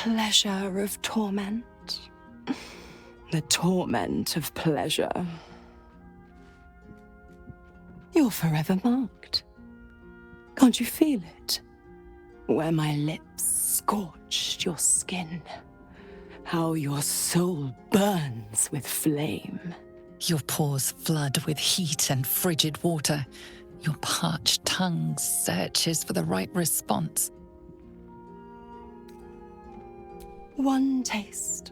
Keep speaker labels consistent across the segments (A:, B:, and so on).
A: pleasure of torment. The torment of pleasure. You're forever marked. Can't you feel it? Where my lips scorched your skin. How your soul burns with flame.
B: Your pores flood with heat and frigid water. Your parched tongue searches for the right response.
A: One taste,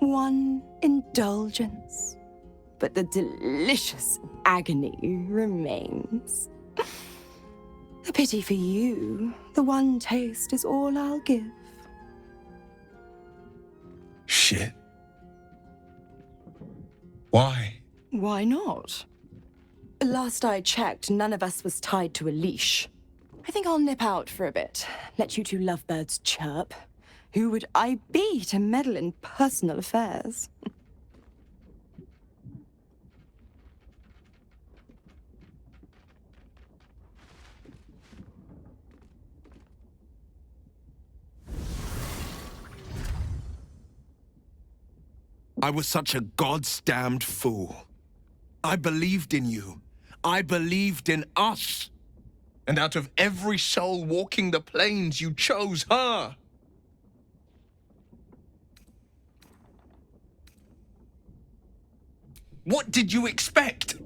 A: one indulgence, but the delicious agony remains. A pity for you, the one taste is all I'll give.
C: Shit. Why?
A: Why not? Last I checked, none of us was tied to a leash. I think I'll nip out for a bit, let you two lovebirds chirp. Who would I be to meddle in personal affairs?
C: I was such a goddamned fool. I believed in you. I believed in us. And out of every soul walking the plains, you chose her. What did you expect?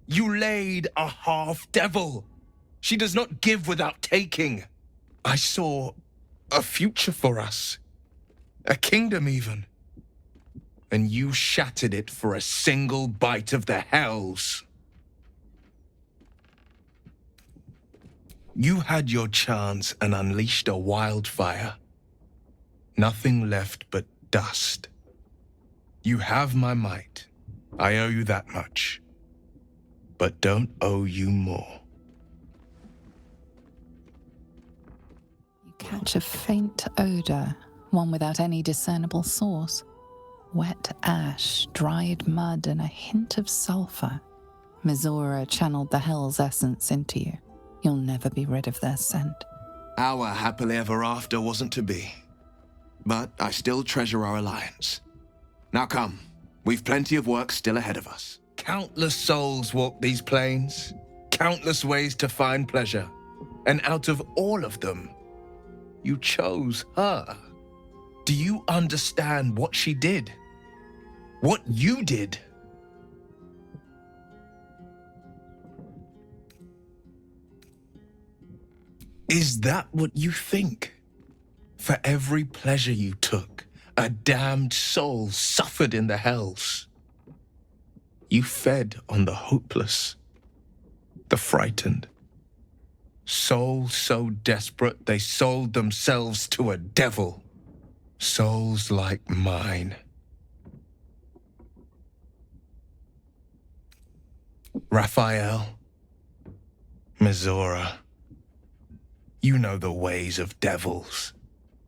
C: You laid a half-devil. She does not give without taking. I saw a future for us. A kingdom, even. And you shattered it for a single bite of the hells. You had your chance and unleashed a wildfire. Nothing left but dust. You have my might. I owe you that much. But don't owe you more.
B: You catch a faint odor, one without any discernible source. Wet ash, dried mud, and a hint of sulfur. Mizora channeled the hell's essence into you. You'll never be rid of their scent.
C: Our happily ever after wasn't to be. But I still treasure our alliance. Now come, we've plenty of work still ahead of us. Countless souls walk these plains. Countless ways to find pleasure. And out of all of them, you chose her. Do you understand what she did? What you did? Is that what you think? For every pleasure you took, a damned soul suffered in the hells. You fed on the hopeless, the frightened. Souls so desperate they sold themselves to a devil. Souls like mine. Raphael, Mizora, you know the ways of devils,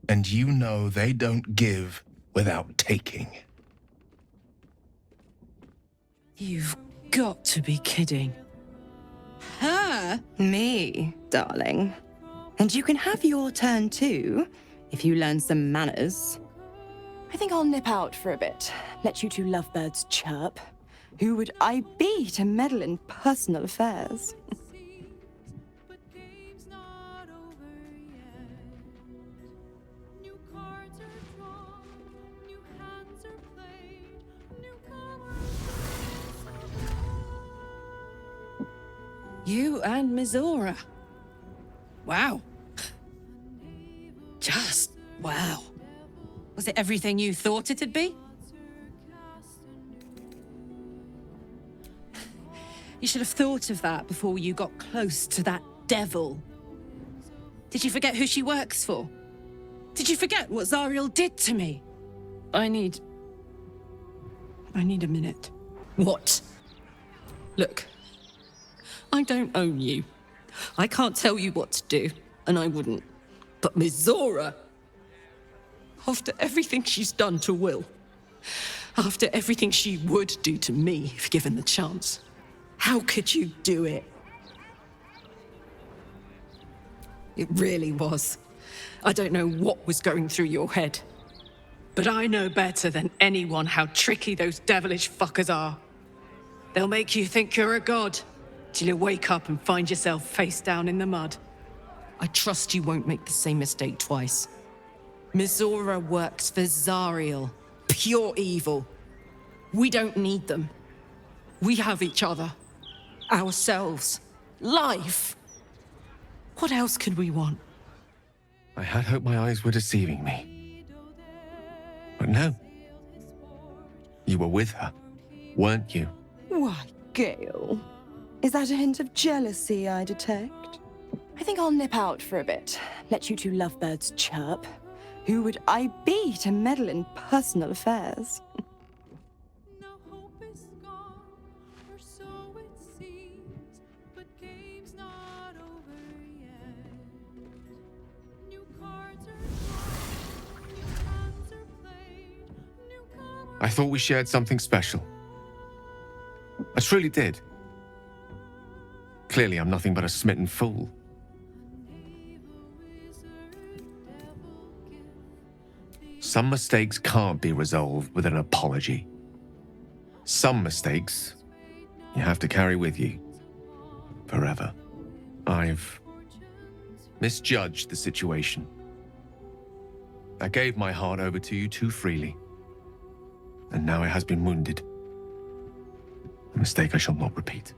C: and you know they don't give without taking.
A: You've got to be kidding.
D: Her?
A: Me, darling. And you can have your turn too, if you learn some manners. I think I'll nip out for a bit, let you two lovebirds chirp. Who would I be to meddle in personal affairs?
D: You and Mizora. Wow. Just wow. Was it everything you thought it'd be? You should have thought of that before you got close to that devil. Did you forget who she works for? Did you forget what Zariel did to me?
A: I need a minute.
D: What? Look, I don't own you. I can't tell you what to do, and I wouldn't. But Mizora, after everything she's done to Will, after everything she would do to me if given the chance, how could you do it? It really was I don't know what was going through your head. But I know better than anyone how tricky those devilish fuckers are. They'll make you think you're a god, till you wake up and find yourself face down in the mud. I trust you won't make the same mistake twice. Mizora works for Zariel. Pure evil. We don't need them. We have each other. Ourselves. Life. What else could we want?
E: I had hoped my eyes were deceiving me. But no. You were with her, weren't you?
A: Why, Gale? Is that a hint of jealousy I detect? I think I'll nip out for a bit, let you two lovebirds chirp. Who would I be to meddle in personal affairs?
E: I thought we shared something special. I truly did. Clearly, I'm nothing but a smitten fool. Some mistakes can't be resolved with an apology. Some mistakes you have to carry with you forever. I've misjudged the situation. I gave my heart over to you too freely, and now it has been wounded. A mistake I shall not repeat.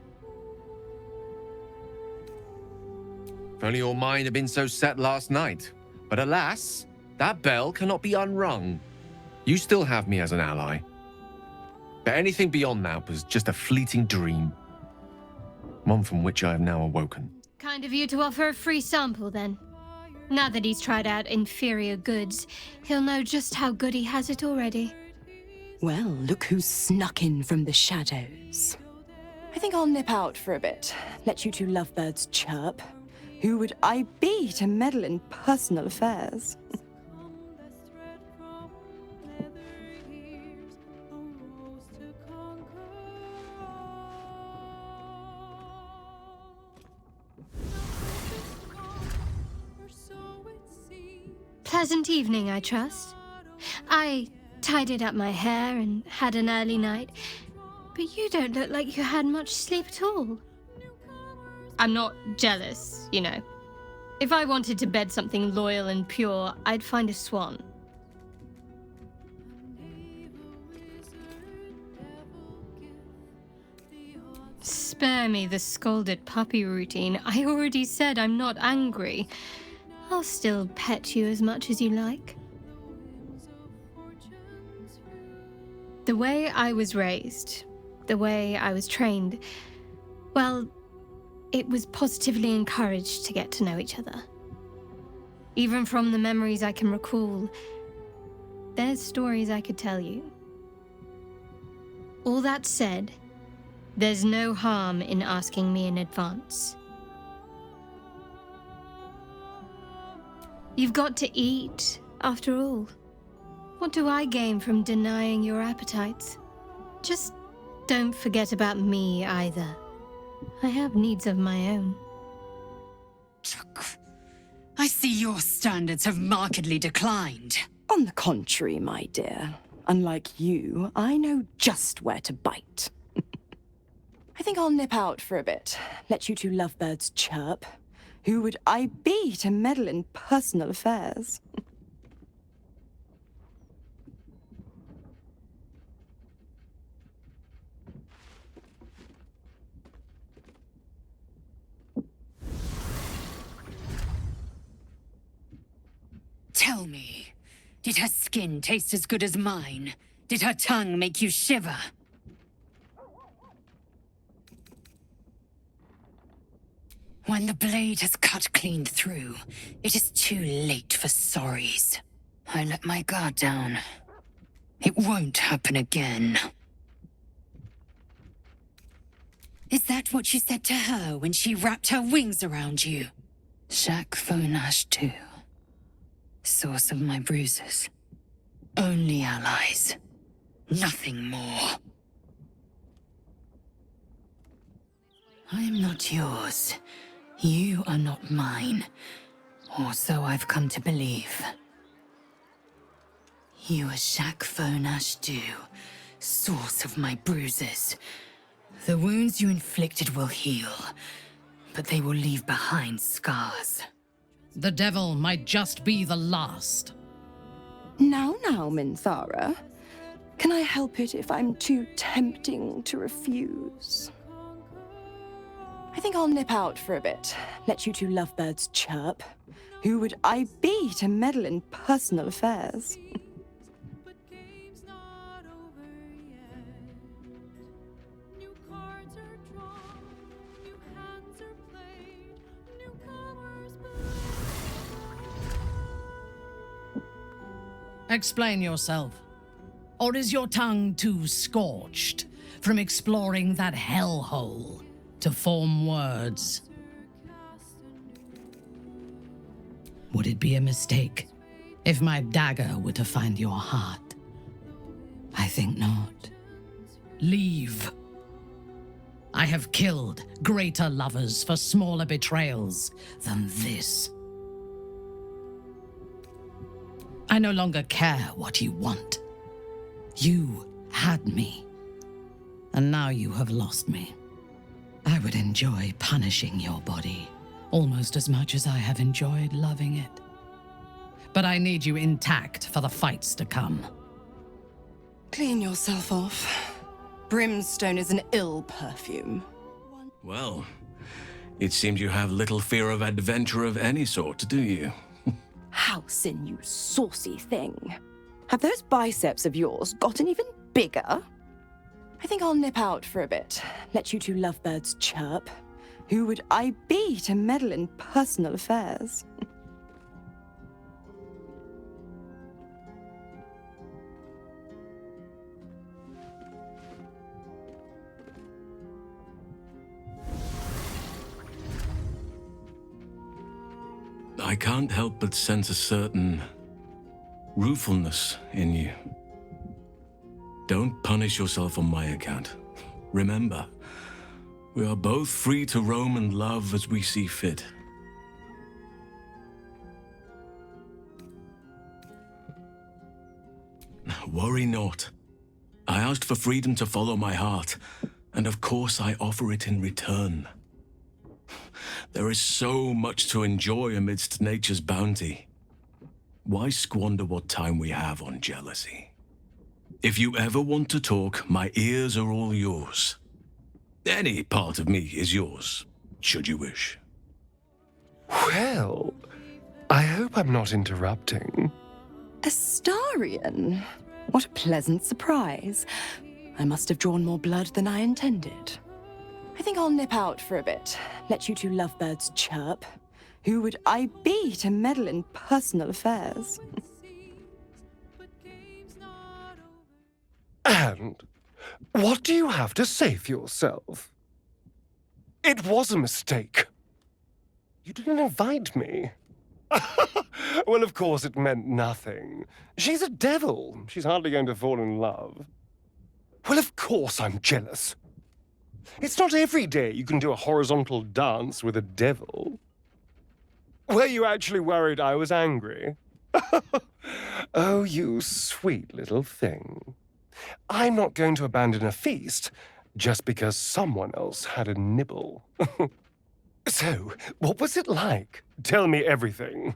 E: If only your mind had been so set last night. But alas, that bell cannot be unrung. You still have me as an ally. But anything beyond that was just a fleeting dream. One from which I have now awoken.
F: Kind of you to offer a free sample, then. Now that he's tried out inferior goods, he'll know just how good he has it already.
A: Well, look who's snuck in from the shadows. I think I'll nip out for a bit, let you two lovebirds chirp. Who would I be to meddle in personal affairs?
F: Pleasant evening, I trust. I tidied up my hair and had an early night, but you don't look like you had much sleep at all. I'm not jealous, you know. If I wanted to bed something loyal and pure, I'd find a swan. Spare me the scolded puppy routine. I already said I'm not angry. I'll still pet you as much as you like. The way I was raised, the way I was trained, well, it was positively encouraged to get to know each other. Even from the memories I can recall, there's stories I could tell you. All that said, there's no harm in asking me in advance. You've got to eat, after all. What do I gain from denying your appetites? Just don't forget about me either. I have needs of my own.
G: I see your standards have markedly declined.
A: On the contrary, my dear. Unlike you, I know just where to bite. I think I'll nip out for a bit, let you two lovebirds chirp. Who would I be to meddle in personal affairs?
G: Tell me, did her skin taste as good as mine? Did her tongue make you shiver? When the blade has cut clean through, it is too late for sorries. I let my guard down. It won't happen again. Is that what you said to her when she wrapped her wings around you? Shaq Fonash too. Source of my bruises. Only allies. Nothing more. I am not yours. You are not mine. Or so I've come to believe. You are Shaq-Fo Nash-Du, source of my bruises. The wounds you inflicted will heal, but they will leave behind scars.
H: The devil might just be the last.
A: Now, Minthara. Can I help it if I'm too tempting to refuse? I think I'll nip out for a bit, let you two lovebirds chirp. Who would I be to meddle in personal affairs?
H: Explain yourself. Or is your tongue too scorched from exploring that hellhole to form words? Would it be a mistake if my dagger were to find your heart? I think not. Leave. I have killed greater lovers for smaller betrayals than this. I no longer care what you want. You had me, and now you have lost me. I would enjoy punishing your body almost as much as I have enjoyed loving it. But I need you intact for the fights to come.
A: Clean yourself off. Brimstone is an ill perfume.
I: Well, it seems you have little fear of adventure of any sort, do you?
A: Halsin, you saucy thing. Have those biceps of yours gotten even bigger? I think I'll nip out for a bit, let you two lovebirds chirp. Who would I be to meddle in personal affairs?
I: I can't help but sense a certain ruefulness in you. Don't punish yourself on my account. Remember, we are both free to roam and love as we see fit. Worry not. I asked for freedom to follow my heart, and of course I offer it in return. There is so much to enjoy amidst nature's bounty. Why squander what time we have on jealousy? If you ever want to talk, my ears are all yours. Any part of me is yours, should you wish.
J: Well, I hope I'm not interrupting.
A: Astarion? What a pleasant surprise. I must have drawn more blood than I intended. I think I'll nip out for a bit, let you two lovebirds chirp. Who would I be to meddle in personal affairs?
J: And what do you have to say for yourself? It was a mistake. You didn't invite me. Well, of course it meant nothing. She's a devil. She's hardly going to fall in love. Well, of course I'm jealous. It's not every day you can do a horizontal dance with a devil. Were you actually worried I was angry? Oh, you sweet little thing. I'm not going to abandon a feast just because someone else had a nibble. So, what was it like? Tell me everything.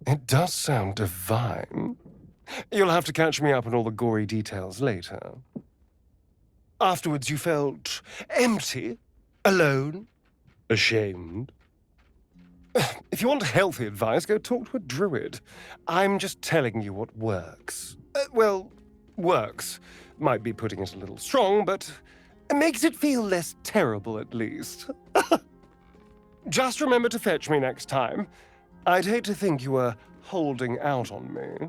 J: It does sound divine. You'll have to catch me up on all the gory details later. Afterwards, you felt empty, alone, ashamed. If you want healthy advice, go talk to a druid. I'm just telling you what works. Well, works. Might be putting it a little strong, but it makes it feel less terrible at least. Just remember to fetch me next time. I'd hate to think you were holding out on me.